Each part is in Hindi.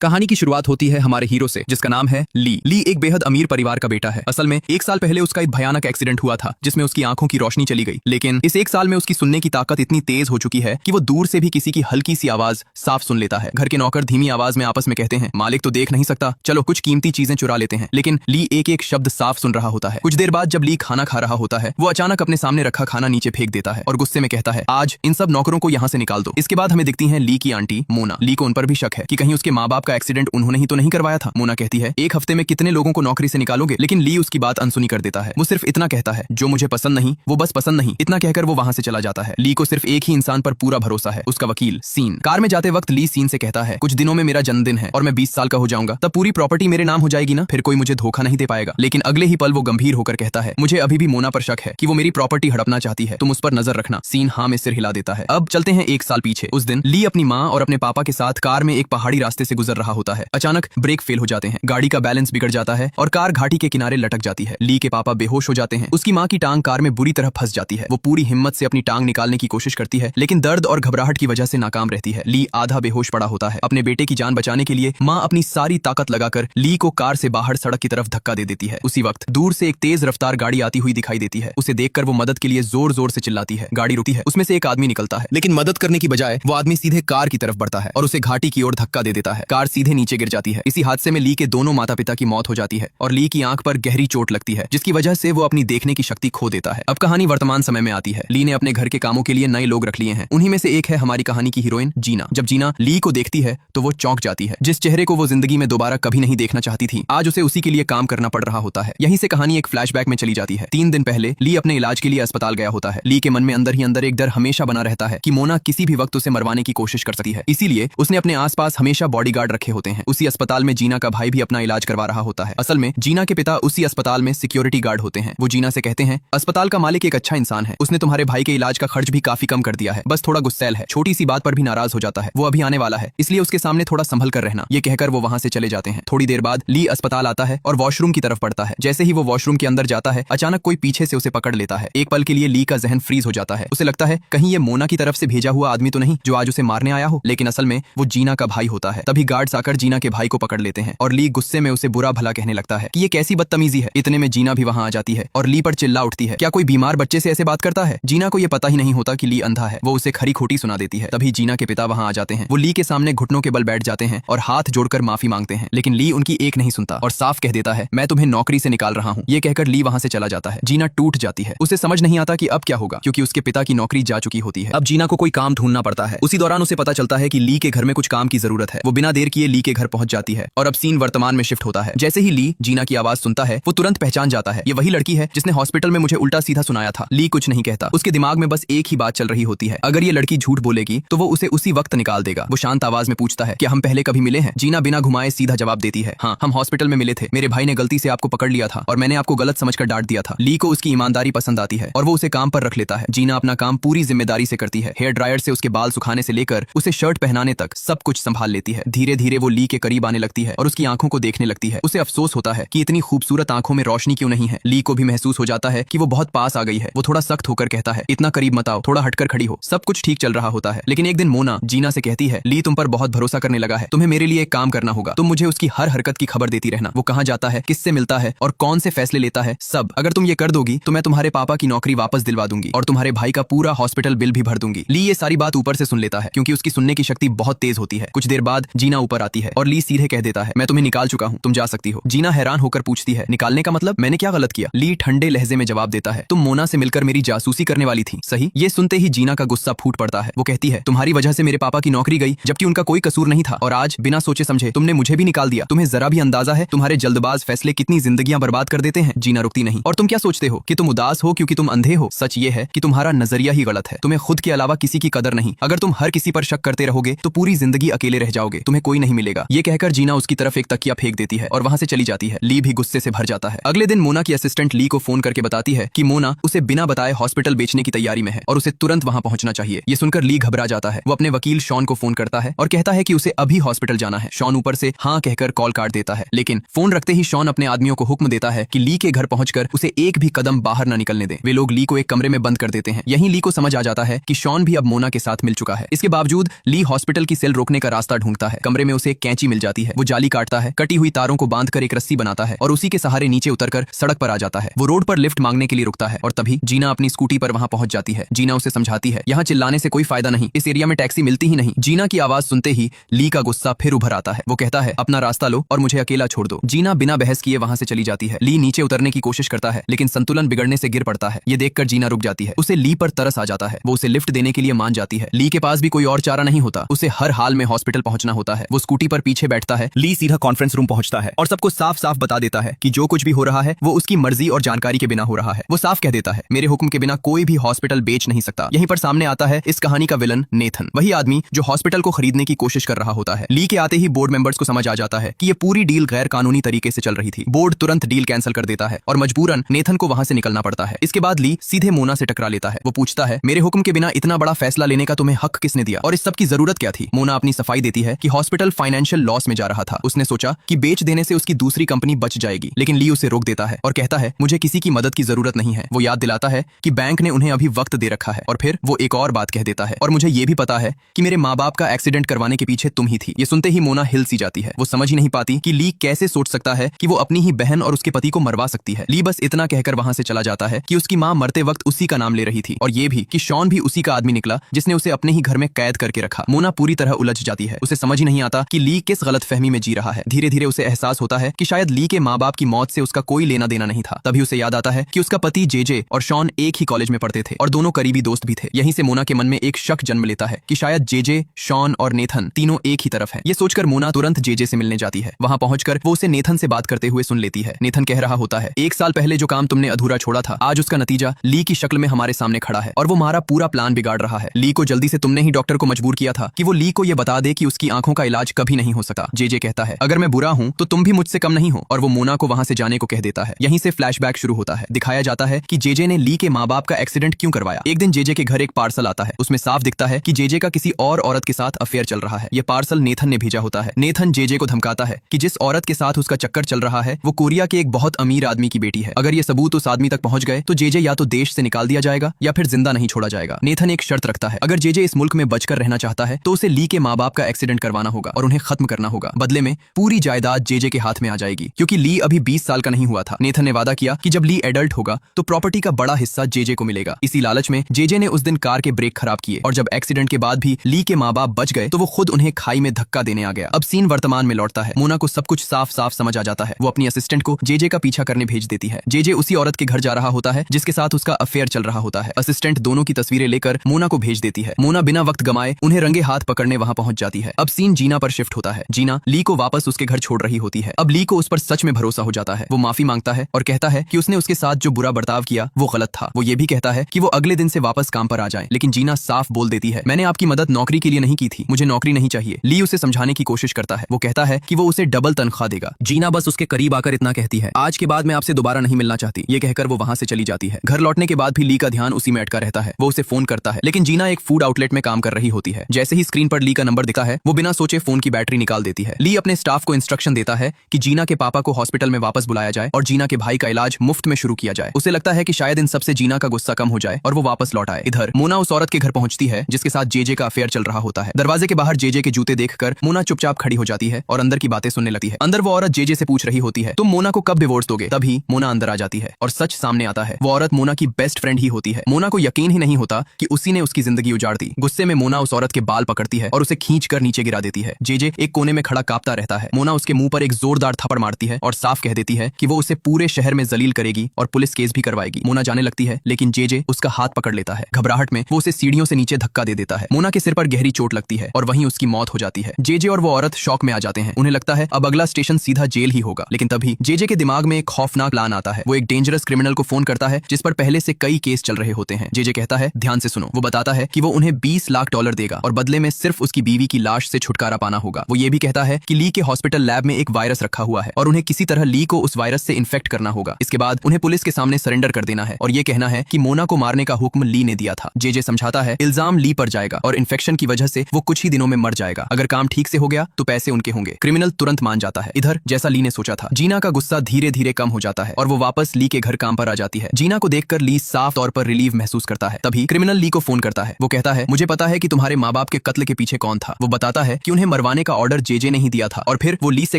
कहानी की शुरुआत होती है हमारे हीरो से, जिसका नाम है ली। ली एक बेहद अमीर परिवार का बेटा है। असल में 1 साल पहले उसका एक भयानक एक्सीडेंट हुआ था जिसमें उसकी आंखों की रोशनी चली गई। लेकिन इस 1 साल में उसकी सुनने की ताकत इतनी तेज हो चुकी है कि वो दूर से भी किसी की हल्की सी आवाज साफ सुन लेता है। घर के नौकर धीमी आवाज में आपस में कहते हैं, मालिक तो देख नहीं सकता, चलो कुछ कीमती चीजें चुरा लेते हैं। लेकिन ली एक एक शब्द साफ सुन रहा होता है। कुछ देर बाद जब ली खाना खा रहा होता है, वो अचानक अपने सामने रखा खाना नीचे फेंक देता है और गुस्से में कहता है, आज इन सब नौकरों को यहाँ से निकाल दो। इसके बाद हमें दिखती है ली की आंटी मोना। ली को उन पर भी शक है कि कहीं उसके माँ बाप का एक्सीडेंट उन्होंने ही तो नहीं करवाया था। मोना कहती है, 1 हफ्ते में कितने लोगों को नौकरी से निकालोगे? लेकिन ली उसकी बात अनसुनी कर देता है। वो सिर्फ इतना कहता है, जो मुझे पसंद नहीं वो बस पसंद नहीं। इतना कहकर वो वहां से चला जाता है। ली को सिर्फ एक ही इंसान पर पूरा भरोसा है, उसका वकील सीन। कार में जाते वक्त ली सीन से कहता है, कुछ दिनों में मेरा जन्मदिन है और मैं 20 साल का हो जाऊंगा, तब पूरी प्रॉपर्टी मेरे नाम हो जाएगी ना, फिर कोई मुझे धोखा नहीं दे पाएगा। लेकिन अगले ही पल वो गंभीर होकर कहता है, मुझे अभी भी मोना पर शक है कि वो मेरी प्रॉपर्टी हड़पना चाहती है, तुम उस पर नजर रखना। सीन हाँ में सिर हिला देता है। अब चलते हैं 1 साल पीछे। उस दिन ली अपनी माँ और अपने पापा के साथ कार में एक पहाड़ी रास्ते से गुजर रहा होता है। अचानक ब्रेक फेल हो जाते हैं, गाड़ी का बैलेंस बिगड़ जाता है और कार घाटी के किनारे लटक जाती है। ली के पापा बेहोश हो जाते हैं। उसकी माँ की टांग कार में बुरी तरह फंस जाती है। वो पूरी हिम्मत से अपनी टांग निकालने की कोशिश करती है, लेकिन दर्द और घबराहट की वजह से नाकाम रहती है। ली आधा बेहोश पड़ा होता है। अपने बेटे की जान बचाने के लिए माँ अपनी सारी ताकत लगाकर ली को कार से बाहर सड़क की तरफ धक्का दे देती है। उसी वक्त दूर से एक तेज रफ्तार गाड़ी आती हुई दिखाई देती है। उसे देखकर वो मदद के लिए जोर जोर से चिल्लाती है। गाड़ी रुकती है, उसमें से एक आदमी निकलता है, लेकिन मदद करने की बजाय वो आदमी सीधे कार की तरफ बढ़ता है और उसे घाटी की ओर धक्का दे देता है। कार सीधे नीचे गिर जाती है। इसी हादसे में ली के दोनों माता पिता की मौत हो जाती है और ली की आंख पर गहरी चोट लगती है, जिसकी वजह से वो अपनी देखने की शक्ति खो देता है। अब कहानी वर्तमान समय में आती है। ली ने अपने घर के कामों के लिए नए लोग रख लिए हैं। उन्हीं में से एक है हमारी कहानी की हीरोइन जीना। जब जीना ली को देखती है तो वो चौंक जाती है। जिस चेहरे को वो जिंदगी में दोबारा कभी नहीं देखना चाहती थी, आज उसे उसी के लिए काम करना पड़ रहा होता है। यहीं से कहानी एक फ्लैशबैक में चली जाती है। 3 दिन पहले ली अपने इलाज के लिए अस्पताल गया होता है। ली के मन में अंदर ही अंदर एक डर हमेशा बना रहता है कि मोना किसी भी वक्त उसे मरवाने की कोशिश कर सकती है। इसीलिए उसने अपने आसपास हमेशा बॉडीगार्ड रखे होते हैं। उसी अस्पताल में जीना का भाई भी अपना इलाज करवा रहा होता है। असल में जीना के पिता उसी अस्पताल में सिक्योरिटी गार्ड होते हैं। वो जीना से कहते हैं, अस्पताल का मालिक एक अच्छा इंसान है, उसने तुम्हारे भाई के इलाज का खर्च भी काफी कम कर दिया है, बस थोड़ा गुस्सैल है, छोटी सी बात पर भी नाराज हो जाता है, वो अभी आने वाला है, इसलिए उसके सामने थोड़ा संभल कर रहना। ये कहकर वो वहां से चले जाते हैं। थोड़ी देर बाद ली अस्पताल आता है और वॉशरूम की तरफ बढ़ता है। जैसे ही वो वॉशरूम के अंदर जाता है, अचानक कोई पीछे से उसे पकड़ लेता है। एक पल के लिए ली का जहन फ्रीज हो जाता है। उसे लगता है कहीं ये मोना की तरफ से भेजा हुआ आदमी तो नहीं जो आज उसे मारने आया हो, लेकिन असल में वो जीना का भाई होता है। तभी गार्ड्स आकर जीना के भाई को पकड़ लेते हैं और ली गुस्से में उसे बुरा भला कहने लगता है कि ये कैसी बदतमीजी है। इतने में जीना भी वहां आ जाती है और ली पर चिल्ला उठती है, क्या कोई बीमार बच्चे से ऐसे बात करता है? जीना को ये पता ही नहीं होता कि ली अंधा है। वो उसे खरी खोटी सुना देती है। तभी जीना के पिता वहां आ जाते हैं। वो ली के सामने घुटनों के बल बैठ जाते हैं और हाथ जोड़कर माफी मांगते हैं, लेकिन ली उनकी एक नहीं सुनता और साफ कह देता है, मैं तुम्हें नौकरी से निकाल रहा हूँ। ये कहकर ली वहां से चला जाता है। जीना टूट जाती है। उसे समझ नहीं आता कि अब क्या होगा, क्योंकि उसके पिता की नौकरी जा चुकी होती है। अब जीना को कोई काम ढूंढना पड़ता है। उसी दौरान उसे पता चलता है कि ली के घर में कुछ काम की जरूरत है। वो बिना देर किए ली के घर पहुंच जाती है और अब सीन वर्तमान में शिफ्ट होता है। जैसे ही ली जीना की आवाज सुनता है, वो तुरंत पहचान जाता है, ये वही लड़की है जिसने हॉस्पिटल में मुझे उल्टा सीधा सुनाया था। ली कुछ नहीं कहता। उसके दिमाग में बस एक ही बात चल रही होती है, अगर ये लड़की झूठ बोलेगी तो वो उसे उसी वक्त निकाल देगा। वो शांत आवाज में पूछता है, क्या हम पहले कभी मिले हैं? जीना बिना घुमाए सीधा जवाब देती है, हाँ, हम हॉस्पिटल में मिले थे। मेरे भाई ने गलती से आपको पकड़ लिया था और मैंने आपको गलत समझकर डांट दिया था। ली को उसकी ईमानदारी पसंद आती है और वो उसे काम पर रख लेता है। जीना अपना काम पूरी जिम्मेदारी से करती है। हेयर ड्रायर से उसके बाल सुखाने से लेकर उसे शर्ट पहनाने तक सब कुछ संभाल लेती है। धीरे धीरे वो ली के करीब आने लगती है और उसकी आंखों को देखने लगती है। उसे अफसोस होता है कि इतनी खूबसूरत आंखों में रोशनी क्यों नहीं है। ली को भी महसूस हो जाता है कि वो बहुत पास आ गई है। वो थोड़ा सख्त होकर कहता है, इतना करीब मत आओ, थोड़ा हटकर खड़ी हो। सब कुछ ठीक चल रहा होता है, लेकिन एक दिन मोना जीना से कहती है, ली तुम पर बहुत भरोसा करने लगा है, तुम्हें मेरे लिए एक काम करना होगा। तुम मुझे उसकी हर हरकत की खबर देती रहना, वो कहाँ जाता है, किससे मिलता है और कौन से फैसले लेता है, सब। अगर तुम ये कर दोगी तो मैं तुम्हारे पापा की नौकरी वापस दिलवा दूंगी और तुम्हारे भाई का पूरा हॉस्पिटल बिल भी भर दूंगी। ली ये सारी बात ऊपर से सुन लेता है, क्योंकि उसकी सुनने की शक्ति बहुत तेज होती है। कुछ देर बाद जीना ऊपर आती है और ली सीधे कह देता है, मैं तुम्हें निकाल चुका हूँ, तुम जा सकती हो। जीना हैरान होकर पूछती है, निकालने का मतलब? मैंने क्या गलत किया? ली ठंडे लहजे में जवाब देता है, तुम मोना से मिलकर मेरी जासूसी करने वाली थी, सही? ये सुनते ही जीना का गुस्सा फूट पड़ता है। वो कहती है, तुम्हारी वजह से मेरे पापा की नौकरी गई, जबकि उनका कोई कसूर नहीं था, और आज बिना सोचे समझे तुमने मुझे भी निकाल दिया। तुम्हें जरा भी अंदाजा है तुम्हारे जल्दबाज फैसले कितनी जिंदगियां बर्बाद कर देते हैं? जीना रुकती नहीं, और तुम क्या सोचते हो कि तुम उदास हो क्योंकि तुम अंधे हो? सच ये है कि तुम्हारा नजरिया ही गलत है। तुम्हें खुद के अलावा किसी की कदर नहीं। अगर तुम हर किसी पर शक करते रहोगे तो पूरी जिंदगी अकेले रह जाओगे, तुम्हें कोई नहीं मिलेगा। ये कहकर जीना उसकी तरफ एक तकिया फेंक देती है और वहां से चली जाती है। ली भी गुस्से से भर जाता है। अगले दिन मोना की असिस्टेंट ली को फोन करके बताती है कि मोना उसे बिना बताए हॉस्पिटल बेचने की तैयारी में है और उसे तुरंत वहां पहुंचना चाहिए। ये सुनकर ली घबरा जाता है। वो अपने वकील शॉन को फोन करता है और कहता है कि उसे अभी हॉस्पिटल जाना है। शॉन ऊपर से हाँ कहकर कॉल काट देता है, लेकिन फोन रखते ही शॉन अपने आदमियों को हुक्म देता है कि ली के घर पहुंचकर उसे एक भी कदम बाहर न निकलने दें। वे लोग ली को एक कमरे में बंद कर देते हैं। यहीं ली को समझ आ जाता है कि शॉन भी अब मोना के साथ मिल चुका है। इसके बावजूद ली हॉस्पिटल की सेल रोकने का रास्ता ढूंढता है। कमरे में उसे एक कैंची मिल जाती है। वो जाली काटता है, कटी हुई तारों को बांधकर एक रस्सी बनाता है और उसी के सहारे नीचे उतरकर सड़क पर आ जाता है। वो रोड पर लिफ्ट मांगने के लिए रुकता है और तभी जीना अपनी स्कूटी पर वहां पहुंच जाती है। जीना उसे समझाती है, यहाँ चिल्लाने से कोई फायदा नहीं, इस एरिया में टैक्सी मिलती ही नहीं। जीना की आवाज सुनते ही ली का गुस्सा फिर उभर आता है। वो कहता है, अपना रास्ता लो और मुझे अकेला छोड़ दो। जीना बिना बहस किए वहां से चली जाती है। ली नीचे उतरने की कोशिश करता है लेकिन संतुलन बिगड़ने से गिर पड़ता है। ये देखकर जीना रुक जाती है। उसे ली पर तरस आ जाता है। वो उसे लिफ्ट देने के लिए मान जाती है। ली के पास भी कोई और चारा नहीं होता, उसे हर हाल में हॉस्पिटल पहुंचना होता है। वो स्कूटी पर पीछे बैठता है। ली सीधा कॉन्फ्रेंस रूम पहुंचता है और सबको साफ साफ बता देता है कि जो कुछ भी हो रहा है वो उसकी मर्जी और जानकारी के बिना हो रहा है। वो साफ कह देता है, मेरे हुक्म के बिना कोई भी हॉस्पिटल बेच नहीं सकता। यहीं पर सामने आता है इस कहानी का विलन नेथन, वही आदमी जो हॉस्पिटल को खरीदने की कोशिश कर रहा होता है। ली के आते ही बोर्ड मेंबर्स को समझ आ जाता है कि ये पूरी डील गैर कानूनी तरीके से चल रही थी। बोर्ड तुरंत डील कैंसिल कर देता है और मजबूरन नेथन को वहां से निकलना पड़ता है। इसके बाद ली सीधे मोना से टकरा लेता है। वो पूछता है, मेरे हुक्म के बिना इतना बड़ा फैसला लेने का तुम्हें हक किसने दिया और इस सब की जरूरत क्या थी? मोना अपनी सफाई देती है कि हॉस्पिटल फाइनेंशियल लॉस में जा रहा था। उसने सोचा कि बेच देने से उसकी दूसरी कंपनी बच जाएगी, लेकिन ली उसे रोक देता है और कहता है, मुझे किसी की मदद की जरूरत नहीं है। वो याद दिलाता है कि बैंक ने उन्हें अभी वक्त दे रखा है और फिर वो एक और बात कह देता है, और मुझे ये भी पता है कि मेरे माँ बाप का एक्सीडेंट करवाने के पीछे तुम ही थी। ये सुनते ही मोना हिल सी जाती है। वो समझ ही नहीं पाती कि ली कैसे सोच सकता है कि वो अपनी ही बहन और उसके पति को मरवा सकती है। ली बस इतना कहकर वहां से चला जाता है कि उसकी माँ मरते वक्त उसी का नाम ले रही थी और ये भी कि शॉन भी उसी का आदमी निकला जिसने उसे अपने ही घर में कैद करके रखा। मोना पूरी तरह उलझ जाती है। उसे समझ ही नहीं आता कि ली किस गलतफहमी में जी रहा है। धीरे धीरे उसे एहसास होता है कि शायद ली के माँ बाप की मौत से उसका कोई लेना देना नहीं था। तभी उसे याद आता है कि उसका पति जेजे और शॉन एक ही कॉलेज में पढ़ते थे और दोनों करीबी दोस्त भी थे। यहीं से मोना के मन में एक शक जन्म लेता है कि शायद जेजे, शॉन और नेथन तीनों एक ही तरफ हैं। ये सोचकर मोना तुरंत जेजे से मिलने जाती है। वहां पहुंचकर वो उसे नेथन से बात करते हुए सुन लेती है। नेथन कह रहा होता है, 1 साल पहले जो काम तुमने अधूरा छोड़ा था, आज उसका नतीजा ली की शक्ल में हमारे सामने खड़ा है और वो हमारा पूरा प्लान बिगाड़ रहा है। ली को जल्दी से तुमने ही डॉक्टर को मजबूर किया था कि वो ली को ये बता दे कि उसकी आंखों का इलाज कभी नहीं हो सकता। जेजे कहता है, अगर मैं बुरा हूं तो तुम भी मुझसे कम नहीं हो, और वो मोना को वहां से जाने को कह देता है। यहीं से फ्लैशबैक शुरू होता है। दिखाया जाता है कि जेजे ने ली के माँ बाप का एक्सीडेंट क्यों करवाया। एक दिन जेजे के घर एक पार्सल आता है। उसमें साफ दिखता है कि जेजे का किसी और औरत के साथ अफेयर चल रहा है। ये पार्सल नेथन ने भेजा होता है। नेथन जेजे को धमकाता है कि जिस औरत के साथ उसका चक्कर चल रहा है वो कोरिया के एक बहुत अमीर आदमी की बेटी है। अगर ये सबूत उस आदमी तक पहुंच गए तो जेजे या तो देश से निकाल दिया जाएगा या फिर जिंदा नहीं छोड़ा जाएगा। नेथन एक शर्त रखता है, अगर जेजे इस मुल्क में बचकर रहना चाहता है तो उसे ली के माँ बाप का एक्सीडेंट करवाना होगा और उन्हें खत्म करना होगा। बदले में पूरी जायदाद जेजे के हाथ में आ जाएगी, क्योंकि ली अभी 20 साल का नहीं हुआ था। नेथन ने वादा किया कि जब ली एडल्ट होगा तो प्रॉपर्टी का बड़ा हिस्सा जेजे को मिलेगा। इसी लालच में जेजे ने उस दिन कार के ब्रेक खराब किए और जब एक्सीडेंट के बाद भी ली के माँ बाप बच गए तो वो खुद उन्हें खाई में धक्का देने आ गया। अब सीन वर्तमान में लौटता है। मोना को सब कुछ साफ साफ समझ आ जाता है। वो अपनी असिस्टेंट को जेजे का पीछा करने भेज देती है। जेजे उसी औरत के घर जा रहा होता है जिसके साथ उसका अफेयर चल रहा होता है। असिस्टेंट दोनों की तस्वीरें लेकर मोना को भेज देती है। मोना बिना वक्त गमाए उन्हें रंगे हाथ पकड़ने वहां पहुंच जाती है। अब सीन जीना पर शिफ्ट होता है। जीना ली को वापस उसके घर छोड़ रही होती है। अब ली को उस पर सच में भरोसा हो जाता है। वो माफी मांगता है और कहता है कि उसने उसके साथ जो बुरा बर्ताव किया वो गलत था। वो ये भी कहता है कि वो अगले दिन से वापस काम पर आ जाए, लेकिन जीना साफ बोल देती है, मैंने आपकी मदद नौकरी के लिए नहीं की थी, मुझे नौकरी नहीं चाहिए। ली उसे समझाने की कोशिश करता है। वो कहता है कि वो उसे डबल तनख्वाह देगा। जीना बस उसके करीब आकर इतना कहती है, आज के बाद मैं आपसे दोबारा नहीं मिलना चाहती। ये कहकर वो वहां से चली जाती है। घर लौटने के बाद भी ली का ध्यान उसी में अटका रहता है। वो उसे फोन करता है, लेकिन जीना एक फूड आउटलेट में काम कर रही होती है। जैसे ही स्क्रीन पर ली का नंबर दिखता है वो बिना सोचे फोन की बैटरी निकाल देती है। ली अपने स्टाफ को इंस्ट्रक्शन देता है कि जीना के पापा को हॉस्पिटल में वापस बुलाया जाए और जीना के भाई का इलाज मुफ्त में शुरू किया जाए। उसे लगता है कि शायद इन सबसे जीना का गुस्सा कम हो जाए और वो वापस लौट आए। इधर मोना उस औरत के घर पहुंचती है जिसके साथ जेजे का अफेयर चल रहा होता है। दरवाजे के बाहर जेजे के जूते देखकर मोना चुपचाप खड़ी हो जाती है और अंदर की बातें सुनने लगती है। अंदर वो औरत जेजे से पूछ रही होती है, तुम मोना को कब डिवोर्स दोगे? तभी मोना अंदर आ जाती है और सच सामने आता है। वो औरत मोना की बेस्ट फ्रेंड ही होती है। मोना को यकीन ही नहीं होता कि उसी ने उसकी जिंदगी उजाड़ दी। गुस्से में मोना उस औरत के बाल पकड़ती है और उसे खींचकर नीचे गिरा देती है। जेजे एक कोने में खड़ा कांपता रहता है। मोना उसके मुंह पर एक जोरदार थप्पड़ मारती है और साफ कह देती है कि वो उसे पूरे शहर में जलील करेगी और पुलिस केस भी करवाएगी। मोना जाने लगती है, लेकिन जेजे उसका हाथ पकड़ लेता है। घबराहट में वो उसे सीढ़ियों से नीचे धक्का दे देता है। मोना के सिर पर गहरी चोट लगती है और वहीं उसकी मौत हो जाती है। जेजे और वो औरत शॉक में आ जाते हैं। उन्हें लगता है अब अगला स्टेशन सीधा जेल ही होगा, लेकिन तभी जेजे के दिमाग में एक खौफनाक प्लान आता है। वो एक डेंजरस क्रिमिनल को फोन करता है जिस पर पहले से कई केस चल रहे होते हैं। जेजे कहता है, ध्यान से सुनो। वो बताता है कि वो उन्हें $20 लाख देगा और बदले में सिर्फ उसकी बीवी की लाश से छुटकारा पाना होगा। वो ये भी कहता है कि ली के हॉस्पिटल लैब में एक वायरस रखा हुआ है और उन्हें किसी तरह ली को उस वायरस से इन्फेक्ट करना होगा। इसके बाद उन्हें पुलिस के सामने सरेंडर कर देना है और ये कहना है कि मोना को मारने का हुक्म ली ने दिया था। जेजे समझाता है, इल्जाम ली पर जाएगा और इन्फेक्शन की वजह से वो कुछ ही दिनों में मर जाएगा। अगर काम ठीक से हो गया तो पैसे उनके होंगे। क्रिमिनल तुरंत मान जाता है। इधर जैसा ली ने सोचा था, जीना का गुस्सा धीरे धीरे कम हो जाता है और वो वापस ली के घर काम पर आ जाती है। जीना को देखकर ली साफ तौर पर रिलीव महसूस करता है। तभी क्रिमिनल ली को फोन करता है। वो कहता है, मुझे पता है कि तुम्हारे माँ बाप के कत्ल के पीछे कौन था। वो बताता है कि उन्हें मरवाने का ऑर्डर जेजे ने ही दिया था। और फिर वो ली से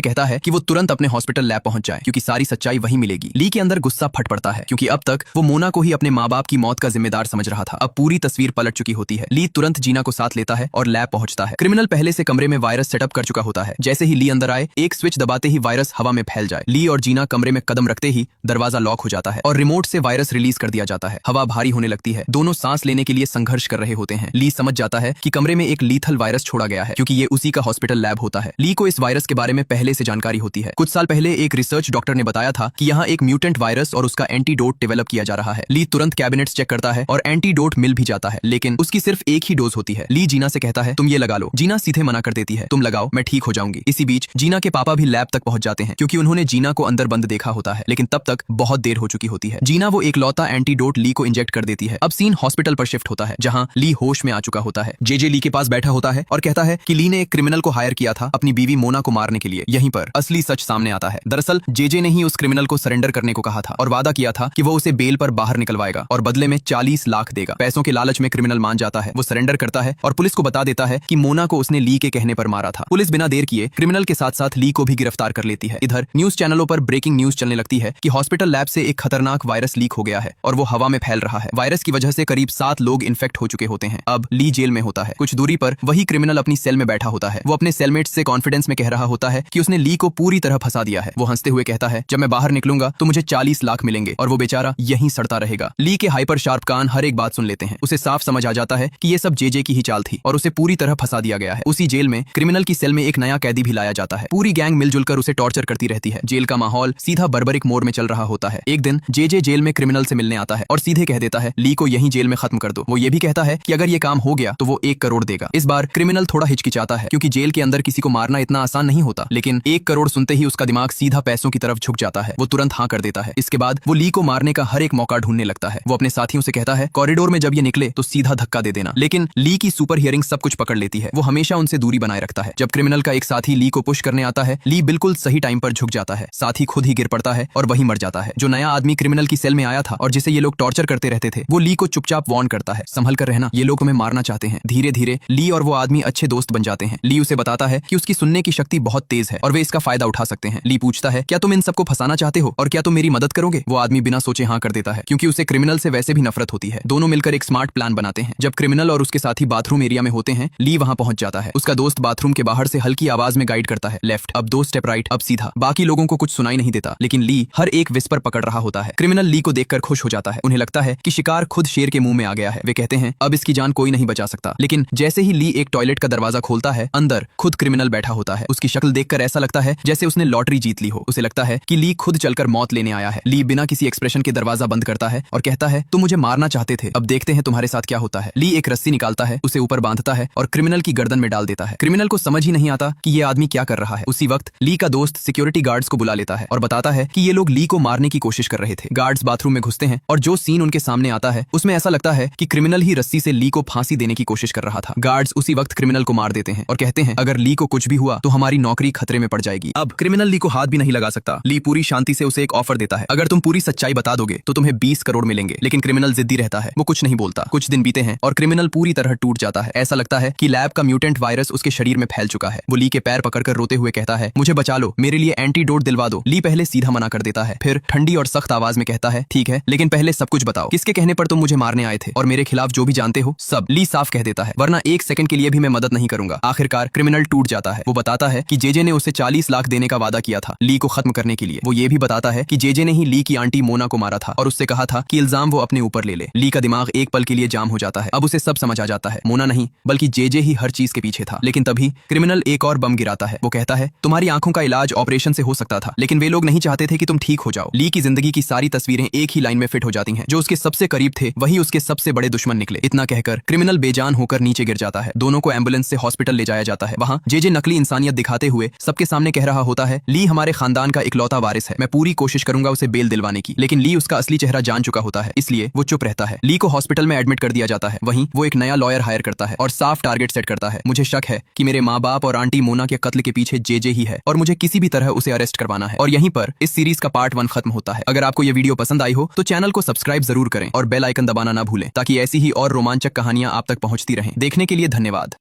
कहता है कि वो तुरंत अपने हॉस्पिटल लैब पहुंच जाए क्योंकि सारी सच्चाई वहीं मिलेगी। ली के अंदर गुस्सा फट पड़ता है क्योंकि अब तक वो मोना को ही अपने माँ बाप की मौत का जिम्मेदार समझ रहा था। अब पूरी तस्वीर पलट चुकी होती है। ली तुरंत जीना को साथ लेता है और लैब पहुंचता है। क्रिमिनल पहले से कमरे में वायरस सेटअप कर चुका होता है। जैसे ही ली अंदर आए, एक स्विच दबाते ही वायरस हवा में फैल जाए। ली और जीना कमरे में कदम रखते ही दरवाजा लॉक हो जाता है और रिमोट से वायरस रिलीज कर दिया जाता है। हवा भारी होने लगती है। दोनों सांस लेने के लिए संघर्ष कर रहे होते हैं। ली समझ जाता है कि कमरे में एक लीथल वायरस छोड़ा गया है क्योंकि ये उसी का हॉस्पिटल लैब होता है। ली को इस वायरस के बारे में पहले से जानकारी होती है। कुछ साल पहले एक रिसर्च डॉक्टर ने बताया था कि यहाँ एक म्यूटेंट वायरस और उसका एंटीडोट डेवलप किया जा रहा है। ली तुरंत कैबिनेट्स चेक करता है और एंटीडोट मिल भी जाता है, लेकिन उसकी सिर्फ एक ही डोज होती है। ली जीना से कहता है तुम ये लगा लो। जीना सीधे मना कर देती है, तुम लगाओ, मैं ठीक हो जाऊंगी। इसी बीच जीना के पापा भी लैब तक पहुंच जाते हैं क्योंकि उन्होंने जीना को अंदर बंद देखा होता है, लेकिन तब तक बहुत देर हो चुकी होती है। जीना वो एक लौता एंटीडोट ली को इंजेक्ट कर देती है। अब सीन हॉस्पिटल पर शिफ्ट होता है जहां ली होश में आ चुका होता है। जेजे ली के पास बैठा होता है और कहता है कि ली ने एक क्रिमिनल को हायर किया था अपनी बीवी मोना को मारने के लिए। यहीं पर असली सच सामने आता है। दरअसल जेजे ने ही उस क्रिमिनल को सरेंडर करने को कहा था और वादा किया था कि वो उसे बेल पर बाहर निकलवाएगा और बदले में 40 लाख देगा। पैसों के लालच में क्रिमिनल मान जाता है। वो सरेंडर करता है और पुलिस को बता देता है कि मोना को उसने ली के कहने पर मारा था। पुलिस बिना देर किए क्रिमिनल के साथ साथ ली को भी गिरफ्तार कर लेती है। इधर न्यूज चैनलों पर ब्रेकिंग न्यूज चलने लगती है कि हॉस्पिटल लैब से एक खतरनाक वायरस लीक हो गया है और वो हवा में फैल रहा है। वायरस की वजह से करीब 7 लोग इन्फेक्ट हो चुके होते हैं। अब ली जेल में होता है। कुछ दूरी पर वही क्रिमिनल अपनी सेल में बैठा होता है। वो अपने सेलमेट से कॉन्फिडेंस में कह रहा होता है कि उसने ली को पूरी तरह फंसा दिया है। वो हंसते हुए कहता है जब मैं बाहर निकलूंगा तो मुझे 40 लाख मिलेंगे और वो बेचारा यहीं सड़ता रहेगा। ली के हाइपर शार्प कान हर एक बात सुन लेते हैं। उसे साफ समझ आ जाता है कि ये सब जेजे की ही चाल थी और उसे पूरी तरह फंसा दिया गया है। उसी जेल में क्रिमिनल की सेल में एक नया कैदी भी लाया जाता है। पूरी गैंग मिलजुल कर उसे टॉर्चर करती रहती है। जेल का माहौल सीधा बर्बरिक मोड में चल रहा होता है। एक दिन जेजे जेल में क्रिमिनल से मिलने आता है और सीधे कह देता है ली को यहीं जेल में खत्म कर दो। वो ये भी कहता है कि अगर ये काम हो गया तो वो 1 करोड़ देगा। इस बार क्रिमिनल थोड़ा हिचकिचाता है क्योंकि जेल के अंदर किसी को मारना इतना आसान नहीं होता, लेकिन 1 करोड़ सुनते ही उसका दिमाग सीधा पैसों की तरफ झुक जाता है। वो तुरंत हाँ कर देता है। इसके बाद वो ली को मारने का हर एक मौका ढूंढने लगता है। वो अपने साथियों से कहता है कॉरिडोर में जब ये निकले तो सीधा धक्का दे देना, लेकिन ली की सुपर हियरिंग सब कुछ पकड़ लेती है। वो हमेशा उनसे दूरी बनाए रखता है। जब क्रिमिनल का एक साथी ली को पुश करने आता है, ली बिल्कुल सही टाइम पर झुक जाता है। साथी खुद ही गिर पड़ता है और वही मर जाता है। जो नया आदमी क्रिमिनल की सेल में आया था और जिसे ये लोग टॉर्चर करते रहते थे, वो ली को चुपचाप वार्न करता है, संभल कर रहना, ये लोग तुम्हें मारना चाहते हैं। धीरे धीरे ली और वो आदमी अच्छे दोस्त बन जाते हैं। ली उसे बताता है कि उसकी सुनने की शक्ति बहुत तेज है और वे इसका फायदा उठा सकते हैं। ली पूछता है क्या तुम इन सबको फंसाना चाहते हो और क्या तुम मेरी मदद करोगे? वो आदमी बिना सोचे हाँ कर देता है क्योंकि उसे क्रिमिनल से वैसे भी नफरत होती है। दोनों मिलकर एक स्मार्ट प्लान बनाते हैं। जब क्रिमिनल और उसके साथी बाथरूम एरिया में होते हैं, ली वहां पहुंच जाता है। उसका दोस्त बाथरूम के बाहर से हल्की आवाज में गाइड करता है, लेफ्ट, अब 2 स्टेप राइट, अब सीधा। बाकी लोगों को कुछ सुनाई नहीं देता, लेकिन ली हर एक विस्पर पकड़ रहा होता है। क्रिमिनल ली को देखकर खुश हो जाता है। उन्हें लगता है कि शिकार खुद शेर के मुंह में आ गया है। वे कहते हैं अब इसकी जान कोई नहीं बचा सकता। लेकिन जैसे ही ली एक टॉयलेट का दरवाजा खोलता है, अंदर खुद क्रिमिनल बैठा होता है। उसकी शक्ल देखकर ऐसा लगता है जैसे उसने लॉटरी जीत ली हो। उसे लगता है कि ली खुद चलकर मौत लेने आया है। ली बिना किसी एक्सप्रेशन के दरवाजा बंद करता है और कहता है तुम मुझे मारना चाहते थे, अब देखते हैं तुम्हारे साथ क्या होता है। ली एक रस्सी निकालता है, उसे ऊपर बांधता है और क्रिमिनल की गर्दन में डाल देता है। क्रिमिनल को समझ ही नहीं आता कि ये आदमी क्या कर रहा है। उसी वक्त ली का दोस्त सिक्योरिटी गार्ड्स को बुला लेता है और बताता है कि ये लोग ली को मारने की कोशिश कर रहे थे। गार्ड्स बाथरूम में घुसते हैं और जो सीन उनके सामने आता है उसमें ऐसा लगता है कि क्रिमिनल ही रस्सी से ली को फांसी देने की कोशिश कर रहा था। गार्ड्स उसी वक्त क्रिमिनल को मार देते हैं और कहते हैं अगर ली को कुछ भी हुआ तो हमारी नौकरी खतरे में पड़ जाएगी। अब क्रिमिनल ली को हाथ भी नहीं लगा सकता। ली पूरी शांति से उसे एक ऑफर देता है, अगर तुम पूरी सच्चाई बता दोगे तो तुम्हें 20 करोड़ मिलेंगे। लेकिन क्रिमिनल जिद्दी रहता है, वो कुछ नहीं बोलता। कुछ दिन बीते हैं और क्रिमिनल पूरी तरह टूट जाता है। ऐसा लगता है कि लैब का म्यूटेंट वायरस उसके शरीर में फैल चुका है। वो ली के पैर पकड़कर रोते हुए कहता है मुझे बचा लो, मेरे लिए एंटीडोट दिलवा दो। ली पहले सीधा मना कर देता है, फिर ठंडी और सख्त आवाज में कहता है ठीक है, लेकिन पहले सब कुछ बताओ, किसके कहने पर तुम मुझे मारने आए थे और मेरे खिलाफ जो भी जानते हो सब। ली साफ कह देता है, वरना 1 सेकंड के लिए भी मैं मदद नहीं करूंगा। आखिरकार क्रिमिनल टूट जाता है। वो बताता है कि जेजे ने उसे 40 लाख देने का वादा किया था ली को खत्म करने के लिए। वो ये भी बताता है कि जेजे ने ही ली की आंटी मोना को मारा था और उससे कहा था कि इल्जाम वो अपने ऊपर ले ले। ली का दिमाग एक पल के लिए जाम हो जाता है। अब उसे सब समझ आ जाता है, मोना नहीं बल्कि जेजे ही हर चीज के पीछे था। लेकिन तभी क्रिमिनल एक और बम गिराता है। वो कहता है तुम्हारी आंखों का इलाज ऑपरेशन से हो सकता था, लेकिन वे लोग नहीं चाहते थे कि तुम ठीक हो जाओ। ली की जिंदगी की सारी तस्वीरें एक ही लाइन में फिट हो जाती हैं। जो उसके सबसे करीब थे वही उसके सबसे बड़े दुश्मन निकले। इतना कहकर क्रिमिनल बेजान होकर नीचे गिर जाता है। दोनों को एम्बुलेंस से हॉस्पिटल ले जाया जाता है। वहां जेजे नकली इंसानियत दिखाते हुए सबके सामने कह रहा होता है ली हमारे खानदान का इकलौता वारिस है, मैं पूरी कोशिश करूंगा उसे बेल दिलवाने की। लेकिन ली उसका असली चेहरा जान चुका होता है, इसलिए वो चुप रहता है। ली को हॉस्पिटल में एडमिट कर दिया जाता है। वहीं वो एक नया लॉयर हायर करता है और साफ टारगेट सेट करता है। मुझे शक है कि मेरे माँ बाप और आंटी मोना के कत्ल के पीछे जेजे ही है और मुझे किसी भी तरह उसे अरेस्ट करवाना है। और यहीं पर इस सीरीज का पार्ट 1 खत्म होता है। अगर आपको ये वीडियो पसंद आई हो तो चैनल को सब्सक्राइब जरूर करें और बेल आइकन दबाना ना भूलें ताकि ऐसी ही और रोमांचक कहानियां आप तक पहुंचती रहें। देखने के लिए धन्यवाद।